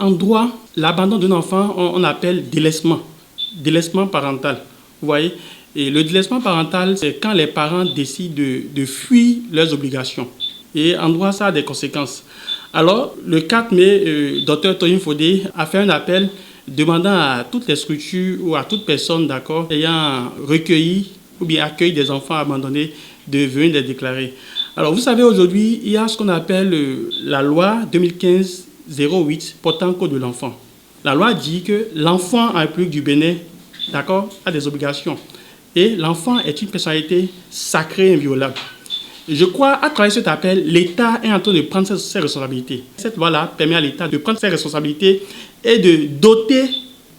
en droit, l'abandon d'un enfant, on appelle délaissement parental. Vous voyez? Et le délaissement parental, c'est quand les parents décident de fuir leurs obligations. Et en droit, ça a des conséquences. Alors, le 4 mai, Dr Toyin Fodé a fait un appel demandant à toutes les structures ou à toute personne, d'accord, ayant recueilli ou bien accueilli des enfants abandonnés de venir les déclarer. Alors, vous savez, aujourd'hui, il y a ce qu'on appelle la loi 2015-08 portant code de l'enfant. La loi dit que l'enfant en République du Bénin, d'accord, a des obligations. Et l'enfant est une personnalité sacrée et inviolable. Je crois, à travers cet appel, l'État est en train de prendre ses responsabilités. Cette loi-là permet à l'État de prendre ses responsabilités et de doter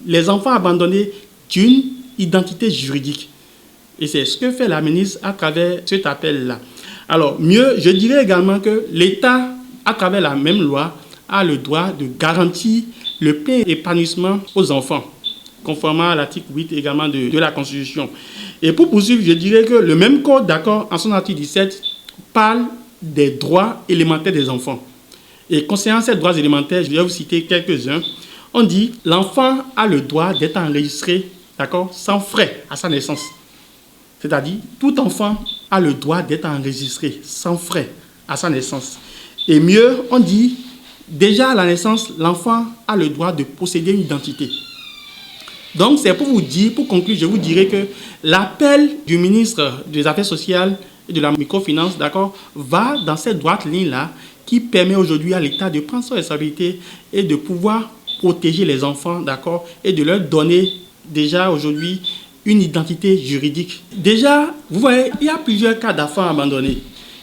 les enfants abandonnés d'une identité juridique. Et c'est ce que fait la ministre à travers cet appel-là. Alors, mieux, je dirais également que l'État, à travers la même loi, a le droit de garantir le plein épanouissement aux enfants, conformément à l'article 8 également de la Constitution. Et pour poursuivre, je dirais que le même code, d'accord, en son article 17, parle des droits élémentaires des enfants. Et concernant ces droits élémentaires, je vais vous citer quelques-uns. On dit l'enfant a le droit d'être enregistré, d'accord, sans frais à sa naissance. C'est-à-dire, tout enfant a le droit d'être enregistré sans frais à sa naissance. Et mieux, on dit, déjà à la naissance, l'enfant a le droit de posséder une identité. Donc, c'est pour vous dire, pour conclure, je vous dirais que l'appel du ministre des Affaires sociales et de la microfinance, d'accord, va dans cette droite ligne-là qui permet aujourd'hui à l'État de prendre ses responsabilités et de pouvoir protéger les enfants, d'accord, et de leur donner déjà aujourd'hui une identité juridique. Déjà, vous voyez, il y a plusieurs cas d'enfants abandonnés.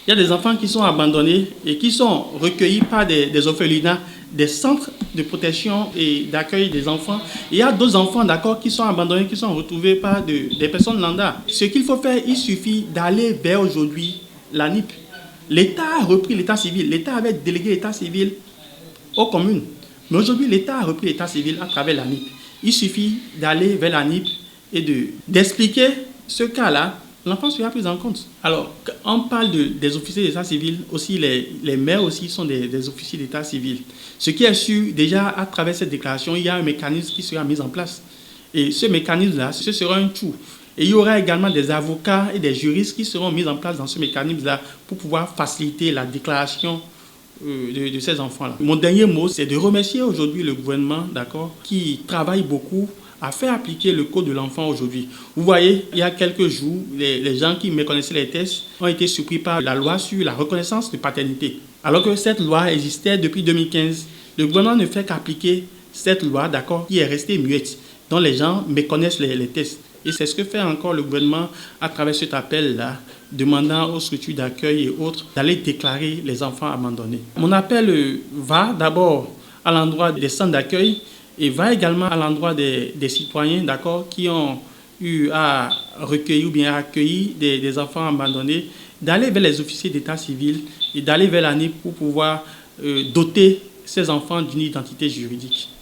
Il y a des enfants qui sont abandonnés et qui sont recueillis par des orphelinats, des centres de protection et d'accueil des enfants. Il y a d'autres enfants, d'accord, qui sont abandonnés, qui sont retrouvés par des personnes lambda. Ce qu'il faut faire, il suffit d'aller vers aujourd'hui la NIP. L'État a repris l'état civil. L'État avait délégué l'état civil aux communes. Mais aujourd'hui, l'État a repris l'état civil à travers la NIP. Il suffit d'aller vers la NIP et d'expliquer ce cas-là. L'enfant sera pris en compte. Alors, on parle des officiers d'état civil, aussi les maires aussi sont des officiers d'état civil. Ce qui est sûr, déjà à travers cette déclaration, il y a un mécanisme qui sera mis en place. Et ce mécanisme-là, ce sera un tout. Et il y aura également des avocats et des juristes qui seront mis en place dans ce mécanisme-là pour pouvoir faciliter la déclaration de ces enfants-là. Mon dernier mot, c'est de remercier aujourd'hui le gouvernement, d'accord, qui travaille beaucoup à faire appliquer le code de l'enfant aujourd'hui. Vous voyez, il y a quelques jours, les gens qui méconnaissaient les tests ont été surpris par la loi sur la reconnaissance de paternité. Alors que cette loi existait depuis 2015, le gouvernement ne fait qu'appliquer cette loi, d'accord, qui est restée muette, dont les gens méconnaissent les tests. Et c'est ce que fait encore le gouvernement à travers cet appel-là, demandant aux structures d'accueil et autres d'aller déclarer les enfants abandonnés. Mon appel va d'abord à l'endroit des centres d'accueil et va également à l'endroit des citoyens, d'accord, qui ont eu à recueillir ou bien à accueillir des enfants abandonnés, d'aller vers les officiers d'état civil et d'aller vers l'ANIP pour pouvoir doter ces enfants d'une identité juridique.